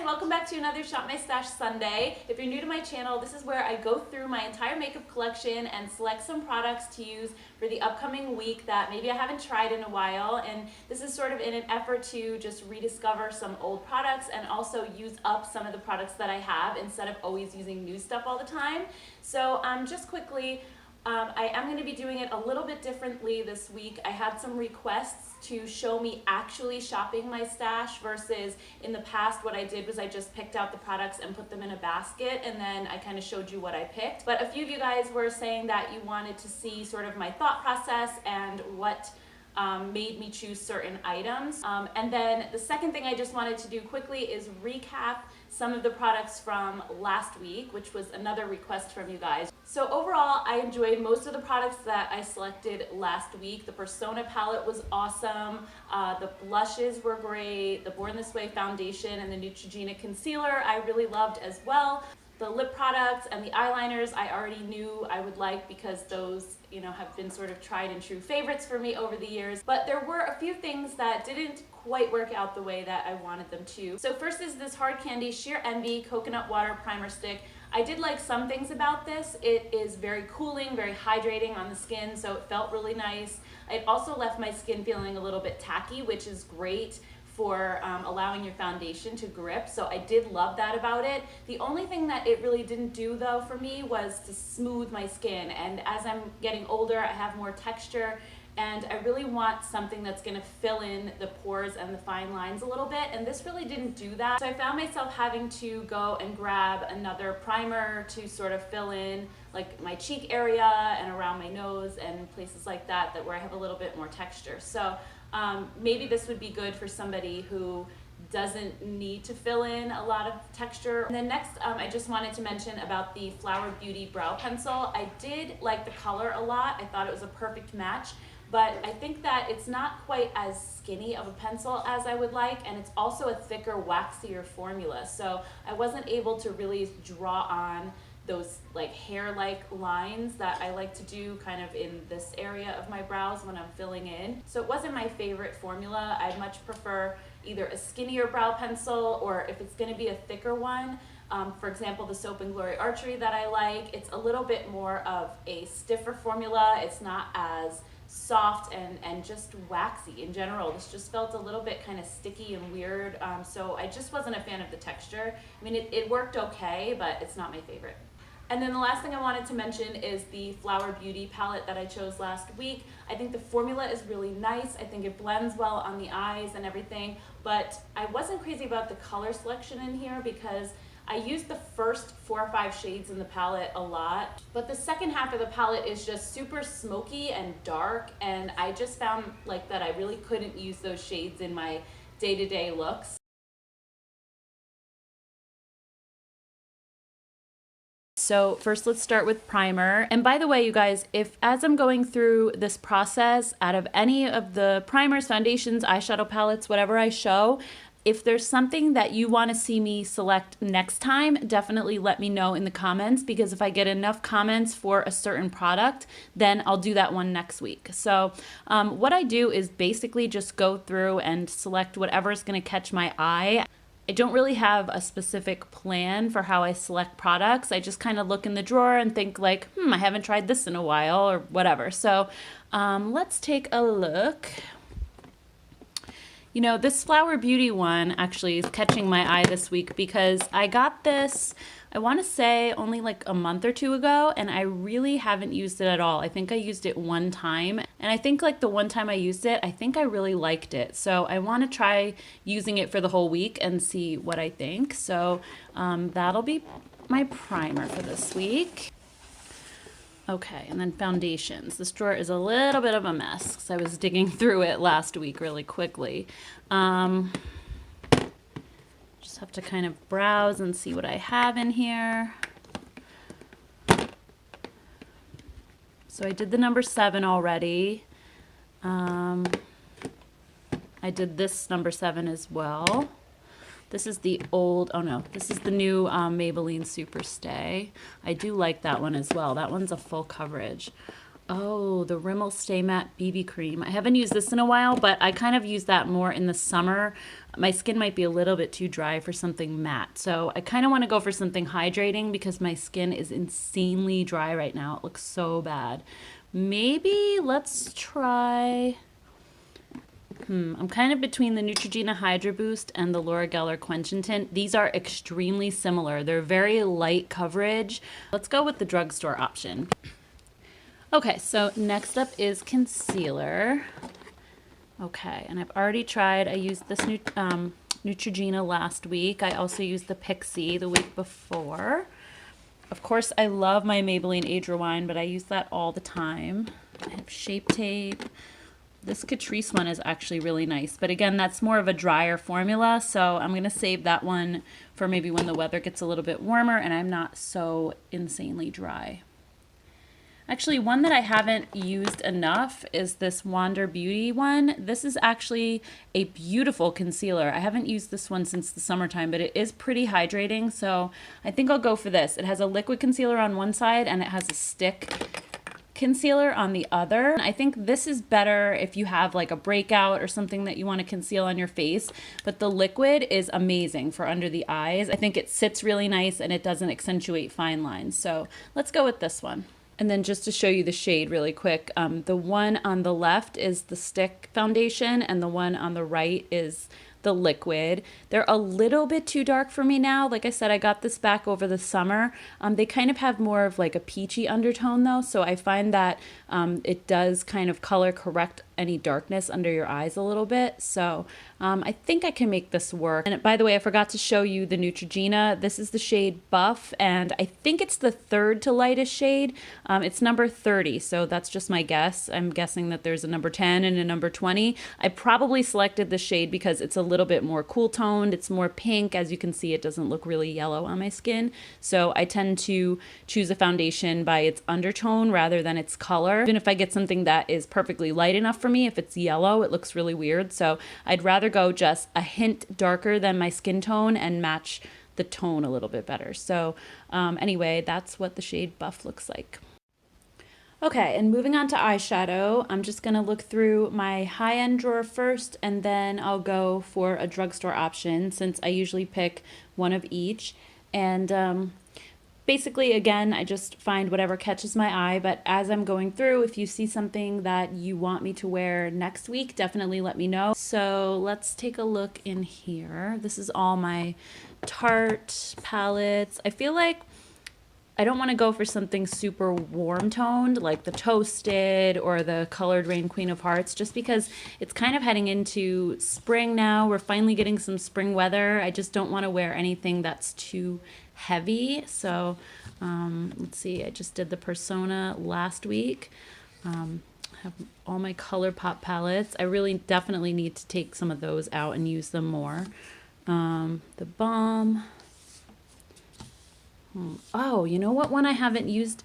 welcome back to another Shop My Stash Sunday. If you're new to my channel, this is where I go through my entire makeup collection and select some products to use for the upcoming week that maybe I haven't tried in a while. And this is sort of in an effort to just rediscover some old products and also use up some of the products that I have instead of always using new stuff all the time. So just quickly, I am going to be doing it a little bit differently this week. I had some requests to show me actually shopping my stash versus in the past what I did was I just picked out the products and put them in a basket and then I kind of showed you what I picked. But a few of you guys were saying that you wanted to see sort of my thought process and what made me choose certain items. And then the second thing I just wanted to do quickly is recap some of the products from last week, which was another request from you guys. So overall, I enjoyed most of the products that I selected last week. The Persona palette was awesome. The blushes were great. The Born This Way foundation and the Neutrogena concealer I really loved as well. The lip products and the eyeliners I already knew I would like because those, have been sort of tried and true favorites for me over the years. But there were a few things that didn't quite work out the way that I wanted them to. So first is this Hard Candy Sheer Envy Coconut Water Primer Stick. I did like some things about this. It is very cooling, very hydrating on the skin, so it felt really nice. It also left my skin feeling a little bit tacky, which is great for allowing your foundation to grip. So I did love that about it. The only thing that it really didn't do though for me was to smooth my skin. And as I'm getting older, I have more texture and I really want something that's gonna fill in the pores and the fine lines a little bit, and this really didn't do that. So I found myself having to go and grab another primer to sort of fill in like my cheek area and around my nose and places like that where I have a little bit more texture. So maybe this would be good for somebody who doesn't need to fill in a lot of texture. And then next, I just wanted to mention about the Flower Beauty Brow Pencil. I did like the color a lot. I thought it was a perfect match, but I think that it's not quite as skinny of a pencil as I would like, and it's also a thicker, waxier formula. So I wasn't able to really draw on those like hair-like lines that I like to do kind of in this area of my brows when I'm filling in. So it wasn't my favorite formula. I'd much prefer either a skinnier brow pencil or if it's gonna be a thicker one, for example, the Soap and Glory Archery that I like, it's a little bit more of a stiffer formula. It's not as soft and just waxy in general. This just felt a little bit kind of sticky and weird. So I just wasn't a fan of the texture. I mean, it worked okay, but it's not my favorite. And then the last thing I wanted to mention is the Flower Beauty palette that I chose last week. I think the formula is really nice. I think it blends well on the eyes and everything, but I wasn't crazy about the color selection in here because I used the first 4 or 5 shades in the palette a lot, but the second half of the palette is just super smoky and dark, and I just found like that I really couldn't use those shades in my day-to-day looks. So first let's start with primer. And by the way, you guys, if as I'm going through this process, out of any of the primers, foundations, eyeshadow palettes, whatever I show, if there's something that you want to see me select next time, definitely let me know in the comments, because if I get enough comments for a certain product, then I'll do that one next week. So what I do is basically just go through and select whatever's going to catch my eye. I don't really have a specific plan for how I select products. I just kind of look in the drawer and think like, I haven't tried this in a while or whatever. So let's take a look. This Flower Beauty one actually is catching my eye this week because I got this, I want to say only like a month or 2 ago, and I really haven't used it at all. I think I used it one time, and I think like the one time I used it, I think I really liked it. So I want to try using it for the whole week and see what I think. So that'll be my primer for this week. Okay, and then foundations. This drawer is a little bit of a mess because I was digging through it last week really quickly. Just have to kind of browse and see what I have in here. So I did the number 7 already. I did this number 7 as well. This is the old, oh no, this is the new Maybelline Super Stay. I do like that one as well. That one's a full coverage. Oh, the Rimmel Stay Matte BB Cream. I haven't used this in a while, but I kind of use that more in the summer. My skin might be a little bit too dry for something matte. So I kind of want to go for something hydrating because my skin is insanely dry right now. It looks so bad. Maybe let's try... I'm kind of between the Neutrogena Hydra Boost and the Laura Geller Quench and Tint. These are extremely similar. They're very light coverage. Let's go with the drugstore option. Okay, so next up is concealer. Okay, and I've already tried. I used this Neutrogena last week. I also used the Pixie the week before. Of course, I love my Maybelline Age Rewind, but I use that all the time. I have Shape Tape. This Catrice one is actually really nice, but again, that's more of a drier formula, so I'm going to save that one for maybe when the weather gets a little bit warmer and I'm not so insanely dry. Actually, one that I haven't used enough is this Wander Beauty one. This is actually a beautiful concealer. I haven't used this one since the summertime, but it is pretty hydrating, so I think I'll go for this. It has a liquid concealer on one side and it has a stick concealer on the other. I think this is better if you have like a breakout or something that you want to conceal on your face, but the liquid is amazing for under the eyes. I think it sits really nice and it doesn't accentuate fine lines. So let's go with this one. And then just to show you the shade really quick, the one on the left is the stick foundation and the one on the right is the liquid. They're a little bit too dark for me now. Like I said, I got this back over the summer. They kind of have more of like a peachy undertone though, so I find that it does kind of color correct any darkness under your eyes a little bit. So I think I can make this work. And by the way, I forgot to show you the Neutrogena. This is the shade Buff, and I think it's the third to lightest shade. It's number 30, so that's just my guess. I'm guessing that there's a number 10 and a number 20. I probably selected the shade because it's a little bit more cool toned. It's more pink. As you can see, it doesn't look really yellow on my skin. So I tend to choose a foundation by its undertone rather than its color. Even if I get something that is perfectly light enough for me, if it's yellow, it looks really weird. So I'd rather go just a hint darker than my skin tone and match the tone a little bit better. So anyway, that's what the shade Buff looks like. Okay, and moving on to eyeshadow, I'm just going to look through my high-end drawer first, and then I'll go for a drugstore option since I usually pick one of each. And basically, again, I just find whatever catches my eye, but as I'm going through, if you see something that you want me to wear next week, definitely let me know. So let's take a look in here. This is all my Tarte palettes. I feel like I don't want to go for something super warm toned like the Toasted or the Colored Rain Queen of Hearts, just because it's kind of heading into spring now. We're finally getting some spring weather. I just don't want to wear anything that's too heavy. So let's see, I just did the Persona last week. Have all my ColourPop palettes. I really definitely need to take some of those out and use them more. The Balm. Oh, you know what one I haven't used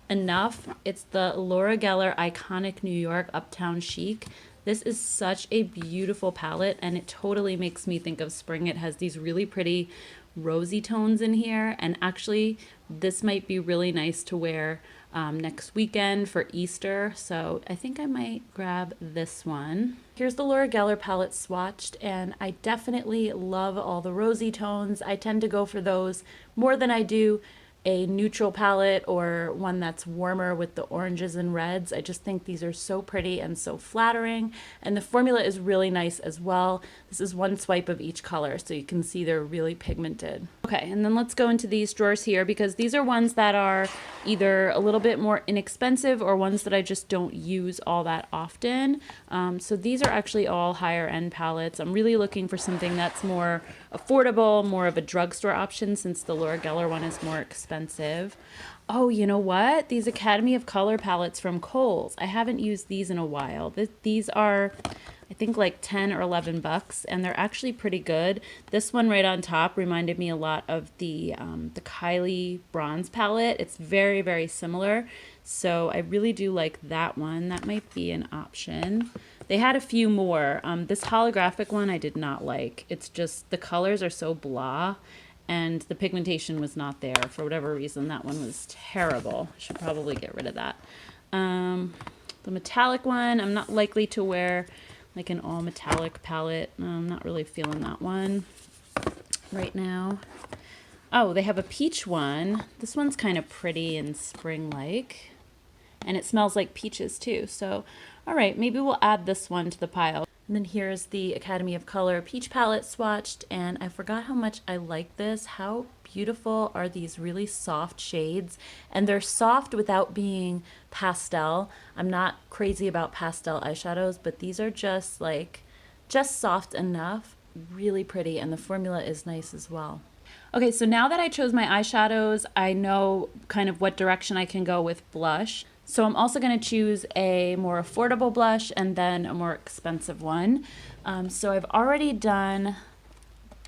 enough? It's the Laura Geller Iconic New York Uptown Chic. This is such a beautiful palette, and it totally makes me think of spring. It has these really pretty rosy tones in here, and actually this might be really nice to wear next weekend for Easter, so I think I might grab this one. Here's the Laura Geller palette swatched, and I definitely love all the rosy tones. I tend to go for those more than I do a neutral palette or one that's warmer with the oranges and reds. I just think these are so pretty and so flattering, and the formula is really nice as well. This is one swipe of each color, so you can see they're really pigmented. Okay, and then let's go into these drawers here, because these are ones that are either a little bit more inexpensive or ones that I just don't use all that often. So these are actually all higher end palettes. I'm really looking for something that's more affordable, more of a drugstore option, since the Laura Geller one is more expensive. Oh, you know what? These Academy of Color palettes from Kohl's. I haven't used these in a while. These are, I think, like 10 or 11 bucks, and they're actually pretty good. This one right on top reminded me a lot of the Kylie bronze palette. It's very, very similar. So I really do like that one. That might be an option. They had a few more. This holographic one I did not like. It's just the colors are so blah, and the pigmentation was not there for whatever reason. That one was terrible. I should probably get rid of that. The metallic one, I'm not likely to wear like an all metallic palette. I'm not really feeling that one right now. Oh, they have a peach one. This one's kind of pretty and spring-like. And it smells like peaches too. So, all right, maybe we'll add this one to the pile. And then here's the Academy of Color Peach Palette swatched. And I forgot how much I like this. How beautiful are these really soft shades? And they're soft without being pastel. I'm not crazy about pastel eyeshadows, but these are just soft enough. Really pretty. And the formula is nice as well. Okay, so now that I chose my eyeshadows, I know kind of what direction I can go with blush. So I'm also going to choose a more affordable blush and then a more expensive one. So I've already done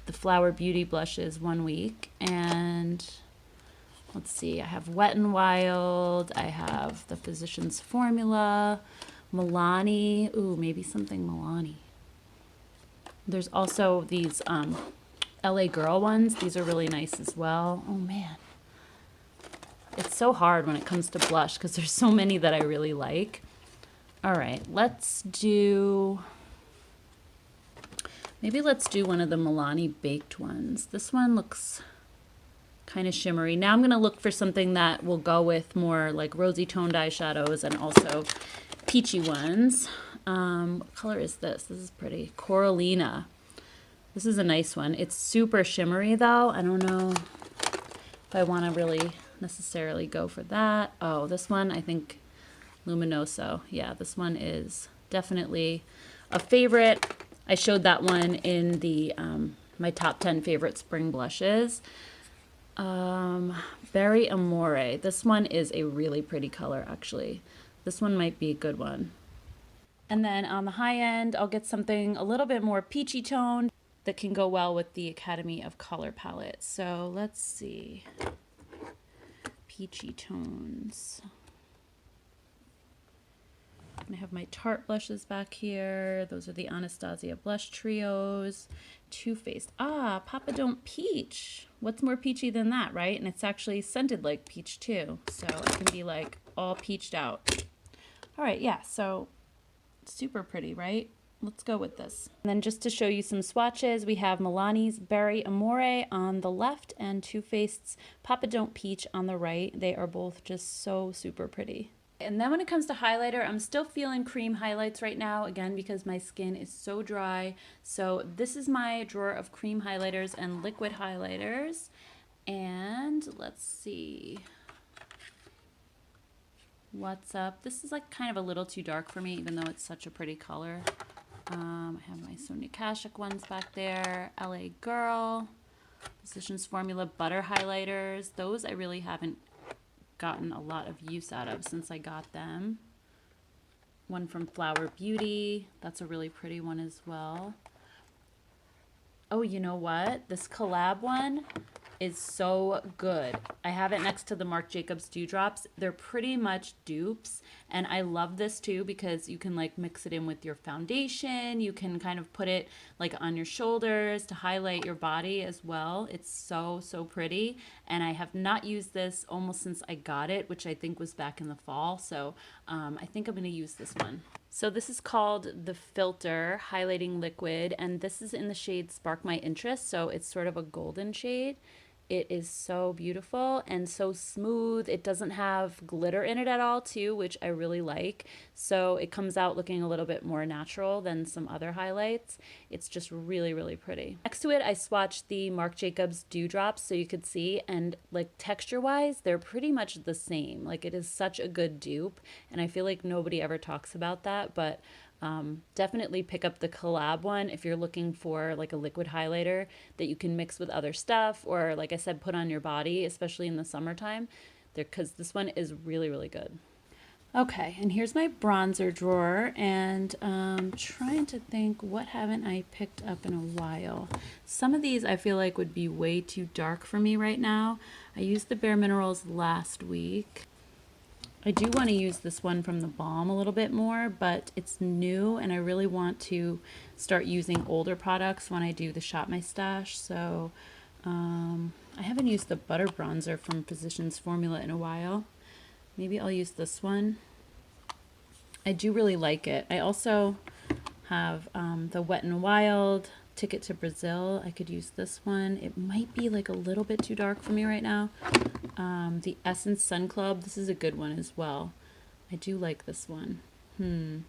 the Flower Beauty blushes 1 week. And let's see, I have Wet n Wild, I have the Physicians Formula, Milani. Ooh, maybe something Milani. There's also these LA Girl ones. These are really nice as well. Oh man. It's so hard when it comes to blush because there's so many that I really like. All right, maybe let's do one of the Milani baked ones. This one looks kind of shimmery. Now I'm gonna look for something that will go with more like rosy toned eyeshadows and also peachy ones. What color is this? This is pretty. Coralina. This is a nice one. It's super shimmery though. I don't know if I want to really necessarily go for that. Oh, this one, I think Luminoso. Yeah, this one is definitely a favorite. I showed that one in the my top 10 favorite spring blushes. Berry Amore. This one is a really pretty color, actually. This one might be a good one. And then on the high end, I'll get something a little bit more peachy toned that can go well with the Academy of Color palette. So let's see. Peachy tones. I have my Tarte blushes back here. Those are the Anastasia blush trios. Too Faced. Ah, Papa Don't Peach. What's more peachy than that, right? And it's actually scented like peach too. So it can be like all peached out. All right, yeah, so super pretty, right? Let's go with this. And then just to show you some swatches, we have Milani's Berry Amore on the left and Too Faced's Papa Don't Peach on the right. They are both just so super pretty. And then when it comes to highlighter, I'm still feeling cream highlights right now, again, because my skin is so dry. So this is my drawer of cream highlighters and liquid highlighters. And let's see what's up. This is like kind of a little too dark for me, even though it's such a pretty color. I have my Sonia Kashuk ones back there. LA Girl, Physicians Formula Butter Highlighters. Those I really haven't gotten a lot of use out of since I got them. One from Flower Beauty. That's a really pretty one as well. Oh, you know what? This Col-lab one is so good. I have it next to the Marc Jacobs Dewdrops. They're pretty much dupes, and I love this too because you can like mix it in with your foundation. You can kind of put it like on your shoulders to highlight your body as well. It's so pretty, and I have not used this almost since I got it, which I think was back in the fall. So I think I'm going to use this one. So this is called the Filter Highlighting Liquid, and this is in the shade Spark My Interest, so it's sort of a golden shade. It is so beautiful and so smooth. It doesn't have glitter in it at all too, which I really like. So it comes out looking a little bit more natural than some other highlights. It's just really pretty. Next to it, I swatched the Marc Jacobs Dewdrops so you could see, and like texture wise, they're pretty much the same. Like it is such a good dupe, and I feel like nobody ever talks about that, but definitely pick up the Col-lab one if you're looking for like a liquid highlighter that you can mix with other stuff, or like I said, put on your body, especially in the summertime, because this one is really good. Okay, and here's my bronzer drawer, and trying to think, what haven't I picked up in a while? Some of these I feel like would be way too dark for me right now. I used the Bare Minerals last week. I do want to use this one from the Balm a little bit more, but it's new and I really want to start using older products when I do the Shop My Stash. So I haven't used the Butter Bronzer from Physicians Formula in a while. Maybe I'll use this one. I do really like it. I also have the Wet n Wild Ticket to Brazil. I could use this one. It might be like a little bit too dark for me right now. The Essence Sun Club. This is a good one as well. I do like this one. And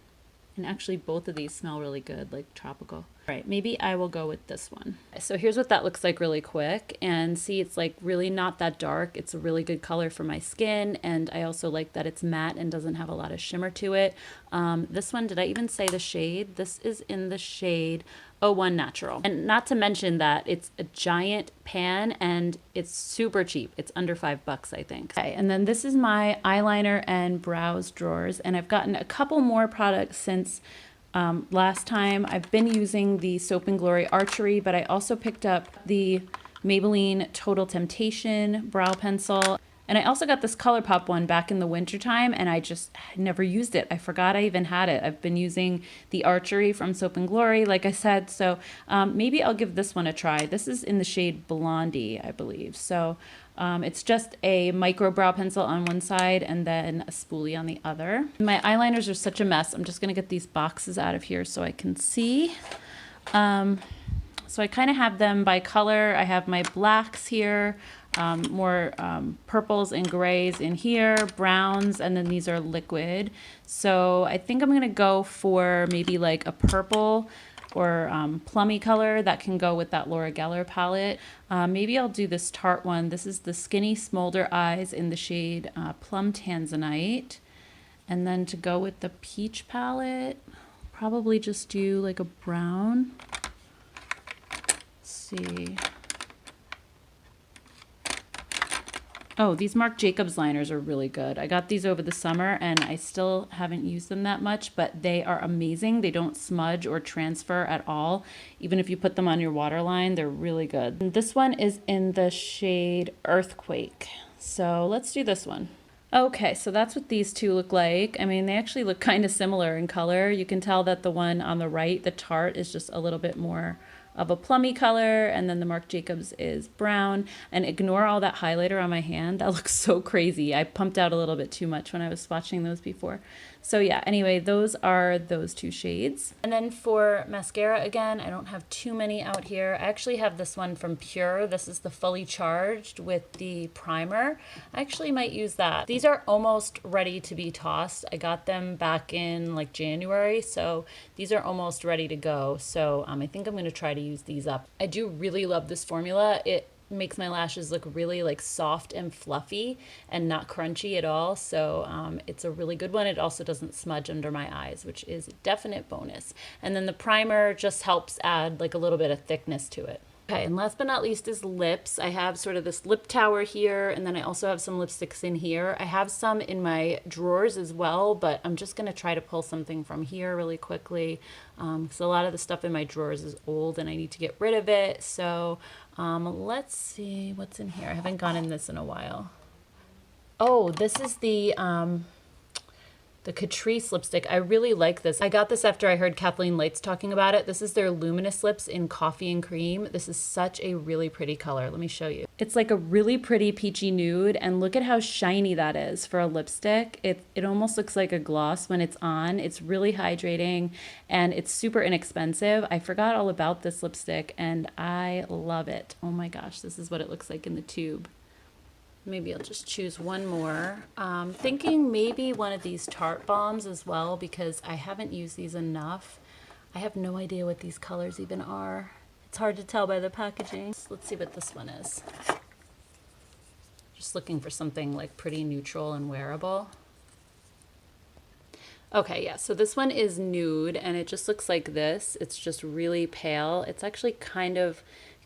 actually both of these smell really good, like tropical. All right, maybe I will go with this one. So here's what that looks like really quick. And see, it's like really not that dark. It's a really good color for my skin. And I also like that it's matte and doesn't have a lot of shimmer to it. This one, did I even say the shade? This is in the shade 01 Natural. And not to mention that it's a giant pan and it's super cheap. It's under $5, I think. Okay, and then this is my eyeliner and brows drawers. And I've gotten a couple more products since last time. I've been using the Soap & Glory Archery, but I also picked up the Maybelline Total Temptation brow pencil. And I also got this ColourPop one back in the wintertime, and I just never used it. I forgot I even had it. I've been using the Archery from Soap & Glory, like I said, so maybe I'll give this one a try. This is in the shade Blondie, I believe. So it's just a micro brow pencil on one side and then a spoolie on the other. My eyeliners are such a mess. I'm just gonna get these boxes out of here so I can see. So I kind of have them by color. I have my blacks here, more purples and grays in here, browns, and then these are liquid. So I think I'm gonna go for maybe like a purple or plummy color that can go with that Laura Geller palette. Maybe I'll do this Tarte one. This is the Skinny Smolder-Eyes in the shade Plum Tanzanite. And then to go with the peach palette, probably just do like a brown. See. Oh, these Marc Jacobs liners are really good. I got these over the summer and I still haven't used them that much, but they are amazing. They don't smudge or transfer at all. Even if you put them on your waterline, they're really good. And this one is in the shade Earthquake. So let's do this one. Okay, so that's what these two look like. I mean, they actually look kind of similar in color. You can tell that the one on the right, the Tarte, is just a little bit more of a plummy color, and then the Marc Jacobs is brown. And ignore all that highlighter on my hand. That looks so crazy. I pumped out a little bit too much when I was swatching those before. So yeah, anyway, those are those two shades. And then for mascara, again, I don't have too many out here. I actually have this one from Pure. This is the Fully Charged with the primer. I actually might use that. These are almost ready to be tossed. I got them back in like January, so these are almost ready to go. So I think I'm gonna try to use these up. I do really love this formula. It makes my lashes look really like soft and fluffy and not crunchy at all. So it's a really good one. It also doesn't smudge under my eyes, which is a definite bonus. And then the primer just helps add like a little bit of thickness to it. Okay, and last but not least is lips. I have sort of this lip tower here, and then I also have some lipsticks in here. I have some in my drawers as well, but I'm just gonna try to pull something from here really quickly. So a lot of the stuff in my drawers is old and I need to get rid of it. So let's see what's in here. I haven't gone in this in a while. Oh, this is the Catrice lipstick. I really like this. I got this after I heard Kathleen Lights talking about it. This is their Luminous Lips in Coffee and Cream. This is such a really pretty color. Let me show you. It's like a really pretty peachy nude, and look at how shiny that is for a lipstick. It almost looks like a gloss when it's on. It's really hydrating and it's super inexpensive. I forgot all about this lipstick and I love it. Oh my gosh, this is what it looks like in the tube. Maybe I'll just choose one more. Thinking maybe one of these Tarte Bombs as well, because I haven't used these enough. I have no idea what these colors even are. It's hard to tell by the packaging. Let's see what this one is. Just looking for something like pretty neutral and wearable. Okay, yeah, so this one is nude and it just looks like this. It's just really pale. It's actually kind of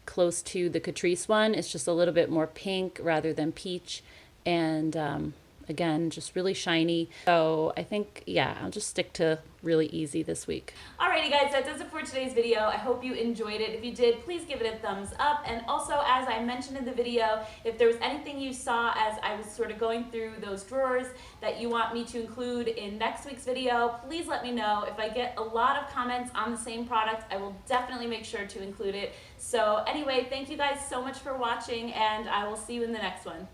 close to the Catrice one. It's just a little bit more pink rather than peach, and again, just really shiny. So I think, yeah, I'll just stick to really easy this week. Alrighty guys, that does it for today's video. I hope you enjoyed it. If you did, please give it a thumbs up. And also, as I mentioned in the video, if there was anything you saw as I was sort of going through those drawers that you want me to include in next week's video, please let me know. If I get a lot of comments on the same product, I will definitely make sure to include it. So anyway, thank you guys so much for watching, and I will see you in the next one.